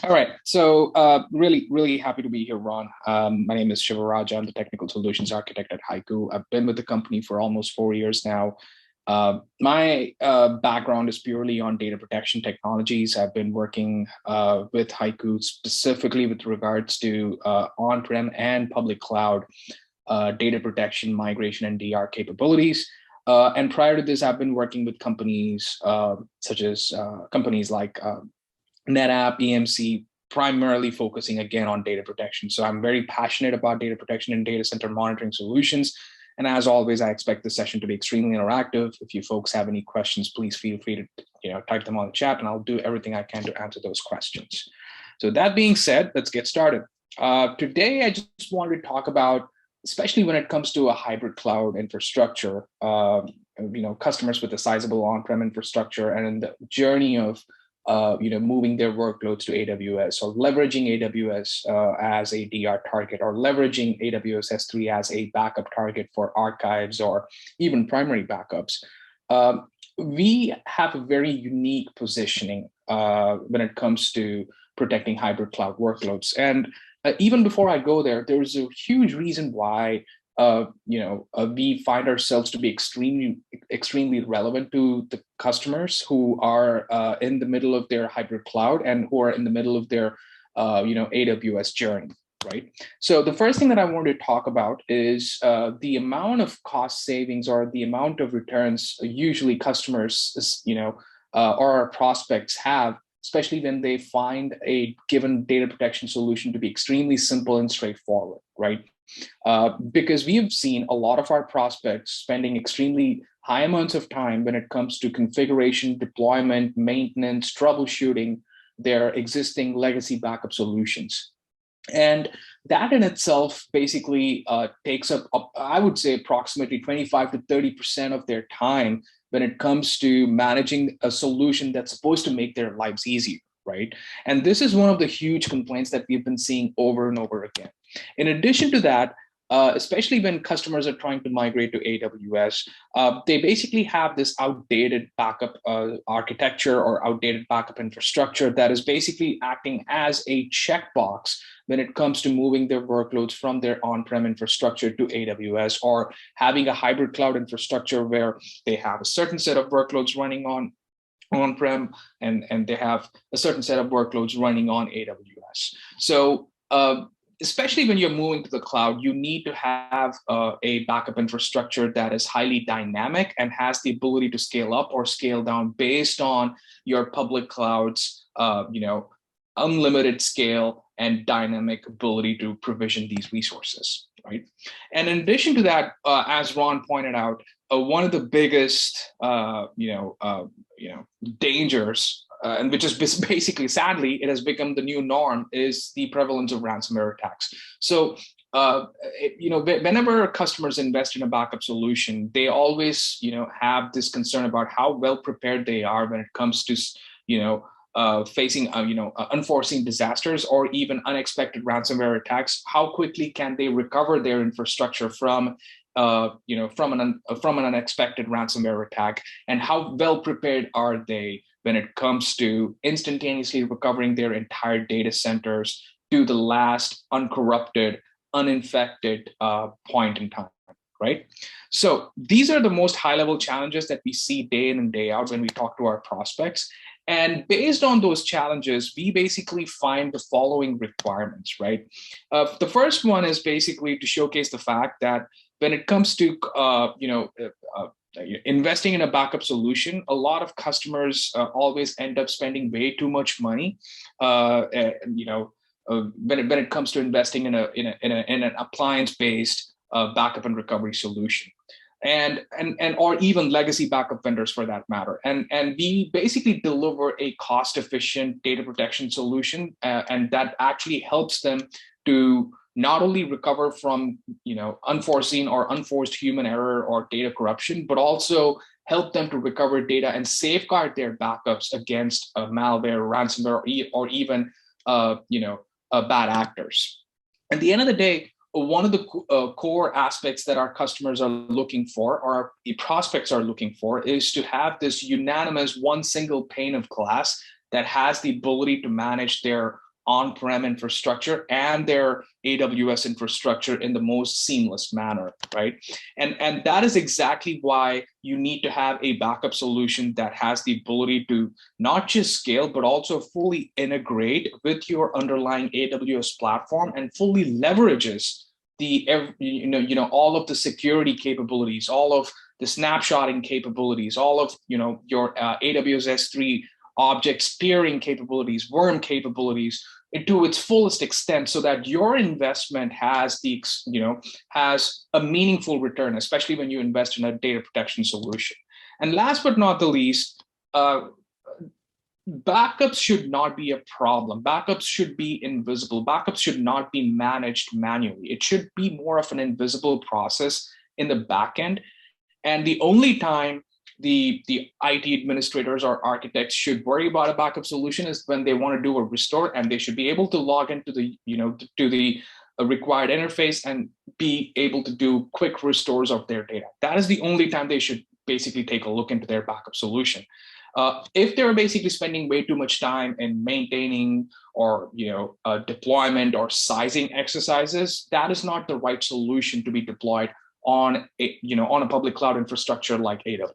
All right. So really happy to be here, Ron. My name is Shiva. I'm the technical solutions architect at HYCU. I've been with the company for almost 4 years now. My background is purely on data protection technologies. I've been working with HYCU specifically with regards to on-prem and public cloud data protection, migration, and DR capabilities. And prior to this, I've been working with companies such as companies like NetApp, EMC, primarily focusing again on data protection. So I'm very passionate about data protection and data center monitoring solutions. And as always, I expect the session to be extremely interactive. If you folks have any questions, please feel free to type them on the chat, and I'll do everything I can to answer those questions. So that being said, let's get started. Today, I just wanted to talk about, especially when it comes to a hybrid cloud infrastructure, customers with a sizable on-prem infrastructure and the journey of moving their workloads to AWS or leveraging AWS as a DR target or leveraging AWS S3 as a backup target for archives or even primary backups. We have a very unique positioning when it comes to protecting hybrid cloud workloads. And even before I go there, there's a huge reason why we find ourselves to be extremely relevant to the customers who are in the middle of their hybrid cloud and who are in the middle of their AWS journey, right? So the first thing that I want to talk about is the amount of cost savings or the amount of returns usually customers, or our prospects have, especially when they find a given data protection solution to be extremely simple and straightforward, right? Because we have seen a lot of our prospects spending extremely high amounts of time when it comes to configuration, deployment, maintenance, troubleshooting their existing legacy backup solutions. And that in itself basically takes up, I would say, approximately 25 to 30% of their time when it comes to managing a solution that's supposed to make their lives easier, right? And this is one of the huge complaints that we've been seeing over and over again. In addition to that, especially when customers are trying to migrate to AWS, they basically have this outdated backup architecture or outdated backup infrastructure that is basically acting as a checkbox when it comes to moving their workloads from their on-prem infrastructure to AWS, or having a hybrid cloud infrastructure where they have a certain set of workloads running on-prem and they have a certain set of workloads running on AWS. So especially when you're moving to the cloud, you need to have a backup infrastructure that is highly dynamic and has the ability to scale up or scale down based on your public cloud's unlimited scale and dynamic ability to provision these resources, right? And in addition to that, as Ron pointed out, one of the biggest dangers, and which is basically, sadly, it has become the new norm, is the prevalence of ransomware attacks. So, whenever customers invest in a backup solution, they always, have this concern about how well prepared they are when it comes to, facing, unforeseen disasters or even unexpected ransomware attacks. How quickly can they recover their infrastructure from an unexpected ransomware attack, and how well prepared are they when it comes to instantaneously recovering their entire data centers to the last uncorrupted, uninfected point in time, right? So these are the most high-level challenges that we see day in and day out when we talk to our prospects. And based on those challenges, we basically find the following requirements, right? The first one is basically to showcase the fact that when it comes to investing in a backup solution, a lot of customers always end up spending way too much money. When it comes to investing in an appliance-based backup and recovery solution, and or even legacy backup vendors for that matter. And we basically deliver a cost-efficient data protection solution, and that actually helps them to not only recover from unforeseen or unforced human error or data corruption, but also help them to recover data and safeguard their backups against malware, ransomware, or even bad actors. At the end of the day, one of the core aspects that our customers are looking for, or the prospects are looking for, is to have this unanimous one single pane of glass that has the ability to manage their on-prem infrastructure and their AWS infrastructure in the most seamless manner, right? And that is exactly why you need to have a backup solution that has the ability to not just scale, but also fully integrate with your underlying AWS platform and fully leverages the all of the security capabilities, all of the snapshotting capabilities, all of your AWS S3 object spearing capabilities, worm capabilities to its fullest extent, so that your investment has has a meaningful return, especially when you invest in a data protection solution. And last but not the least, backups should not be a problem. Backups should be invisible. Backups should not be managed manually. It should be more of an invisible process in the back end. And the only time the IT administrators or architects should worry about a backup solution is when they want to do a restore, and they should be able to log into the to the required interface and be able to do quick restores of their data. That is the only time they should basically take a look into their backup solution. If they're basically spending way too much time in maintaining or deployment or sizing exercises, that is not the right solution to be deployed on a public cloud infrastructure like AWS.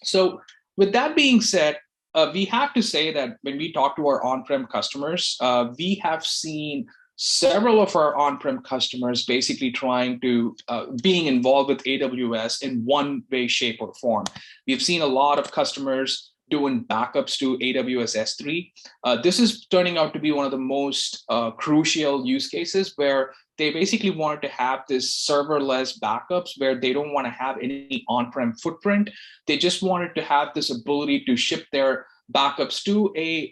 So with that being said, we have to say that when we talk to our on-prem customers, we have seen several of our on-prem customers basically trying to being involved with AWS in one way, shape, or form. We've seen a lot of customers doing backups to AWS S3. This is turning out to be one of the most crucial use cases, where they basically wanted to have this serverless backups where they don't want to have any on-prem footprint. They just wanted to have this ability to ship their backups to a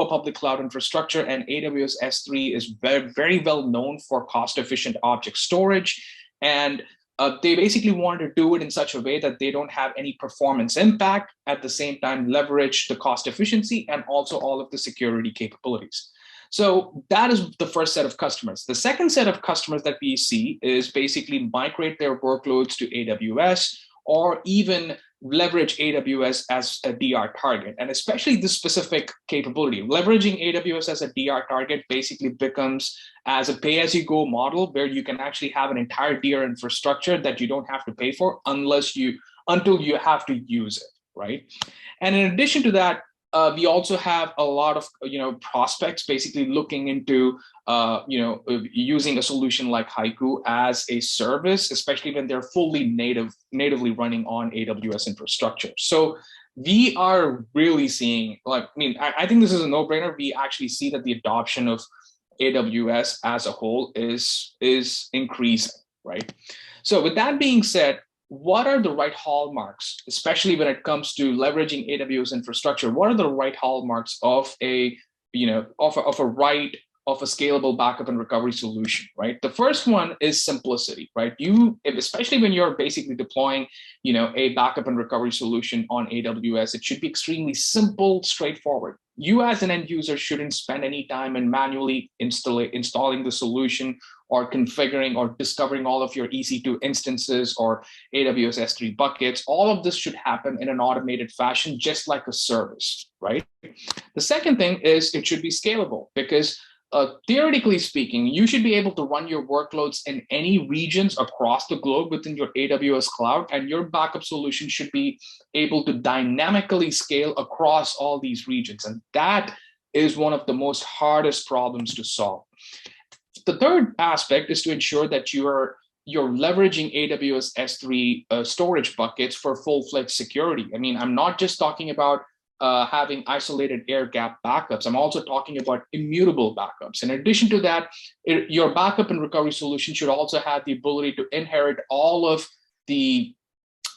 public cloud infrastructure, and AWS S3 is very, very well known for cost-efficient object storage. And they basically wanted to do it in such a way that they don't have any performance impact, at the same time leverage the cost efficiency and also all of the security capabilities. So that is the first set of customers. The second set of customers that we see is basically migrate their workloads to AWS, or even leverage AWS as a DR target. And especially this specific capability, leveraging AWS as a DR target basically becomes as a pay-as-you-go model, where you can actually have an entire DR infrastructure that you don't have to pay for until you have to use it, right? And in addition to that, we also have a lot of prospects basically looking into using a solution like HYCU as a service, especially when they're fully natively running on AWS infrastructure. So we are really seeing, I think this is a no-brainer. We actually see that the adoption of AWS as a whole is increasing, right? So with that being said, what are the right hallmarks, especially when it comes to leveraging AWS infrastructure? What are the right hallmarks of a scalable backup and recovery solution, right? The first one is simplicity, right? Especially when you're basically deploying, a backup and recovery solution on AWS, it should be extremely simple, straightforward. You as an end user shouldn't spend any time in manually installing the solution, or configuring or discovering all of your EC2 instances or AWS S3 buckets. All of this should happen in an automated fashion, just like a service, right? The second thing is it should be scalable, because theoretically speaking, you should be able to run your workloads in any regions across the globe within your AWS cloud, and your backup solution should be able to dynamically scale across all these regions. And that is one of the most hardest problems to solve. The third aspect is to ensure that you're leveraging AWS S3 storage buckets for full-fledged security. I mean, I'm not just talking about having isolated air-gap backups. I'm also talking about immutable backups. In addition to that, your backup and recovery solution should also have the ability to inherit all of the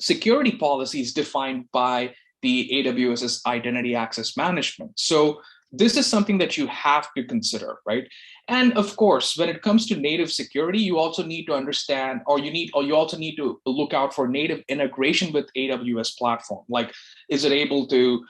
security policies defined by the AWS's identity access management. So this is something that you have to consider, right? And of course, when it comes to native security, you also need to understand, or you also need to look out for native integration with AWS platform. Like, is it able to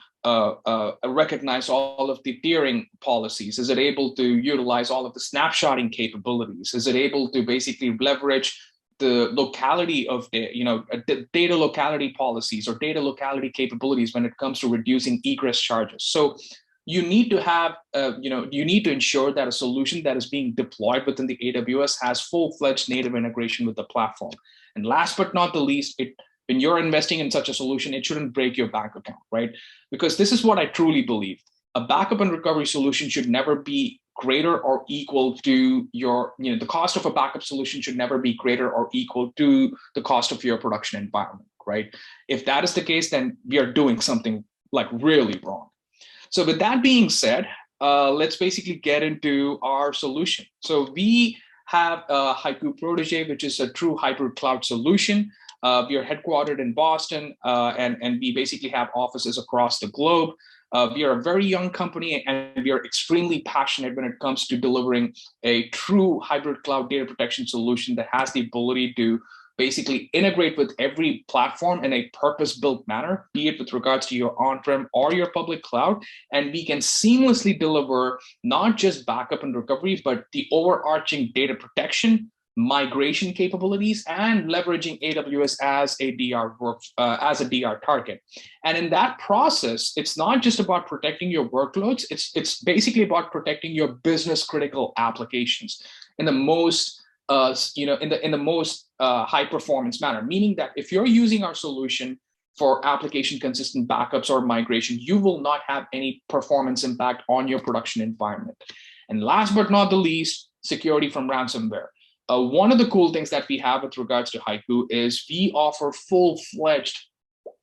recognize all of the tiering policies? Is it able to utilize all of the snapshotting capabilities? Is it able to basically leverage the locality of the data locality policies or data locality capabilities when it comes to reducing egress charges? So you need to have, you need to ensure that a solution that is being deployed within the AWS has full-fledged native integration with the platform. And last but not the least, when you're investing in such a solution, it shouldn't break your bank account, right? Because this is what I truly believe. A backup and recovery solution should never be greater or equal to the cost of a backup solution should never be greater or equal to the cost of your production environment, right? If that is the case, then we are doing something like really wrong. So with that being said, let's basically get into our solution. So we have HYCU Protégé, which is a true hybrid cloud solution. We are headquartered in Boston, and we basically have offices across the globe. We are a very young company, and we are extremely passionate when it comes to delivering a true hybrid cloud data protection solution that has the ability to basically integrate with every platform in a purpose-built manner, be it with regards to your on-prem or your public cloud. And we can seamlessly deliver not just backup and recovery, but the overarching data protection, migration capabilities, and leveraging AWS as a DR target. And in that process, it's not just about protecting your workloads. It's basically about protecting your business critical applications in the most in the most high performance manner. Meaning that if you're using our solution for application consistent backups or migration, you will not have any performance impact on your production environment. And last but not the least, security from ransomware. One of the cool things that we have with regards to HYCU is we offer full-fledged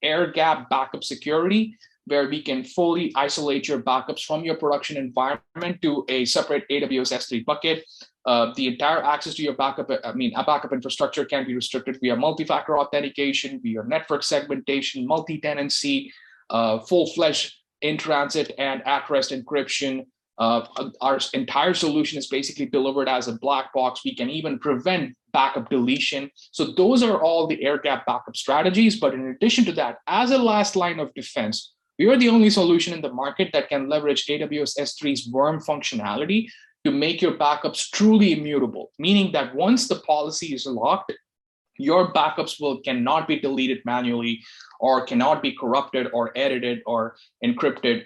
air-gap backup security, where we can fully isolate your backups from your production environment to a separate AWS S3 bucket. The entire access to your backup, a backup infrastructure can be restricted via multi-factor authentication, via network segmentation, multi-tenancy, full-fledged in-transit and at-rest encryption. Our entire solution is basically delivered as a black box. We can even prevent backup deletion. So those are all the air gap backup strategies. But in addition to that, as a last line of defense, we are the only solution in the market that can leverage AWS S3's worm functionality to make your backups truly immutable, meaning that once the policy is locked, your backups cannot be deleted manually or cannot be corrupted or edited or encrypted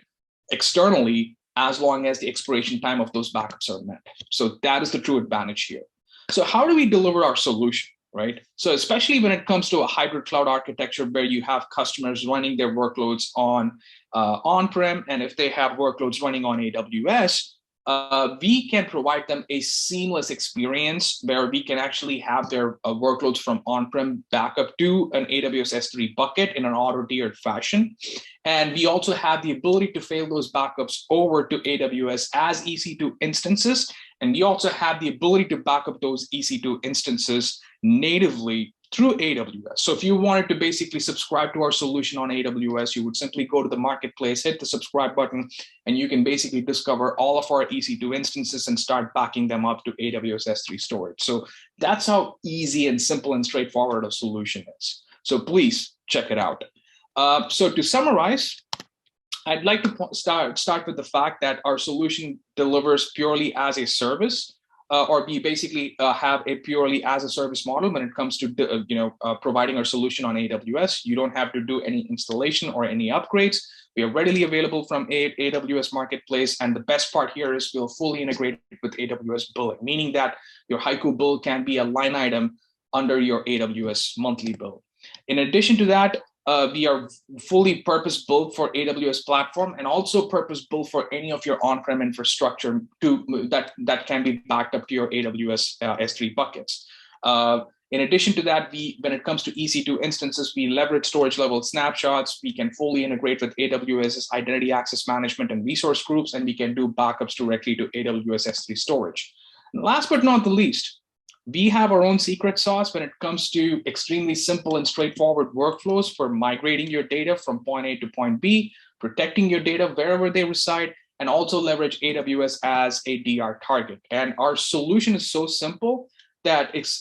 externally, as long as the expiration time of those backups are met. So that is the true advantage here. So how do we deliver our solution, right? So especially when it comes to a hybrid cloud architecture where you have customers running their workloads on-prem, and if they have workloads running on AWS, we can provide them a seamless experience where we can actually have their workloads from on-prem backup to an AWS S3 bucket in an auto-tiered fashion. And we also have the ability to fail those backups over to AWS as EC2 instances. And we also have the ability to back up those EC2 instances natively through AWS. So if you wanted to basically subscribe to our solution on AWS, you would simply go to the marketplace, hit the subscribe button, and you can basically discover all of our EC2 instances and start backing them up to AWS S3 storage. So that's how easy and simple and straightforward a solution is. So please check it out. So to summarize, I'd like to start with the fact that our solution delivers purely as a service. Or we basically have a purely as a service model when it comes to providing our solution on AWS. You don't have to do any installation or any upgrades. We are readily available from AWS Marketplace, and the best part here is we'll fully integrate with AWS billing, meaning that your HYCU bill can be a line item under your AWS monthly bill. In addition to that, we are fully purpose-built for AWS platform and also purpose-built for any of your on-prem infrastructure that can be backed up to your AWS S3 buckets. In addition to that, when it comes to EC2 instances, we leverage storage level snapshots. We can fully integrate with AWS's identity access management and resource groups, and we can do backups directly to AWS S3 storage. And last but not the least, we have our own secret sauce when it comes to extremely simple and straightforward workflows for migrating your data from point A to point B, protecting your data wherever they reside, and also leverage AWS as a DR target. And our solution is so simple that it's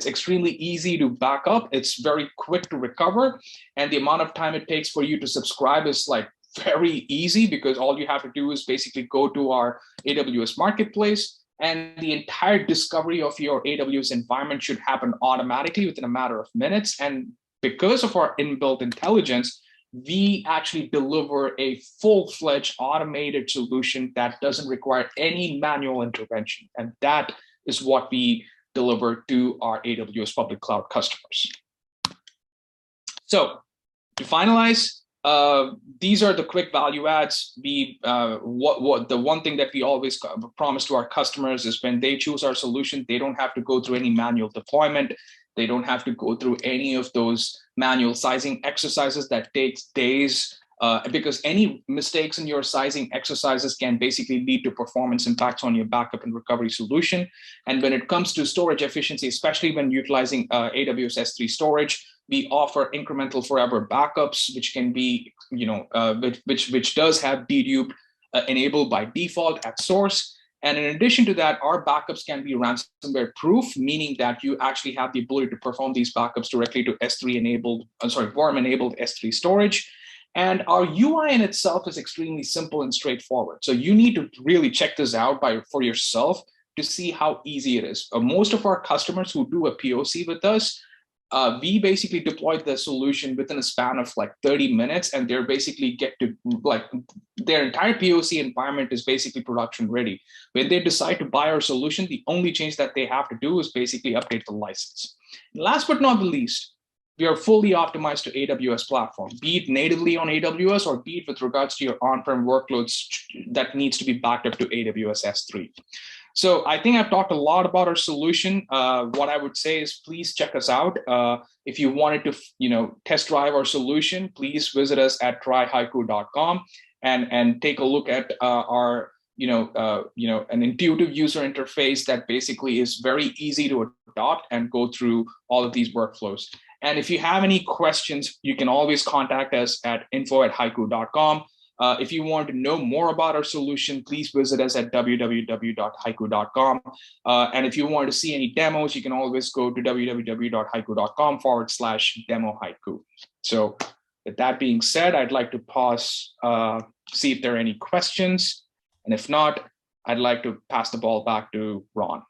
extremely easy to back up. It's very quick to recover. And the amount of time it takes for you to subscribe is like very easy, because all you have to do is basically go to our AWS Marketplace, and the entire discovery of your AWS environment should happen automatically within a matter of minutes. And because of our inbuilt intelligence, we actually deliver a full-fledged automated solution that doesn't require any manual intervention. And that is what we deliver to our AWS public cloud customers. So to finalize, these are the quick value adds. The one thing that we always promise to our customers is when they choose our solution, they don't have to go through any manual deployment. They don't have to go through any of those manual sizing exercises that takes days, because any mistakes in your sizing exercises can basically lead to performance impacts on your backup and recovery solution. And when it comes to storage efficiency, especially when utilizing AWS S3 storage, we offer incremental forever backups, which can be, which does have dedupe enabled by default at source. And in addition to that, our backups can be ransomware proof, meaning that you actually have the ability to perform these backups directly to S3 enabled, worm enabled S3 storage. And our UI in itself is extremely simple and straightforward. So you need to really check this out for yourself to see how easy it is. Most of our customers who do a POC with us, we basically deployed the solution within a span of like 30 minutes, and they're basically their entire POC environment is basically production ready. When they decide to buy our solution, the only change that they have to do is basically update the license. And last but not the least, we are fully optimized to AWS platform, be it natively on AWS or be it with regards to your on-prem workloads that needs to be backed up to AWS S3. So I think I've talked a lot about our solution. What I would say is please check us out. If you wanted to, test drive our solution, please visit us at tryhaiku.com and take a look at our, an intuitive user interface that basically is very easy to adopt and go through all of these workflows. And if you have any questions, you can always contact us at info@haiku.com. If you want to know more about our solution, please visit us at www.haiku.com. And if you want to see any demos, you can always go to www.haiku.com/demo-haiku. So with that being said, I'd like to pause, see if there are any questions. And if not, I'd like to pass the ball back to Ron.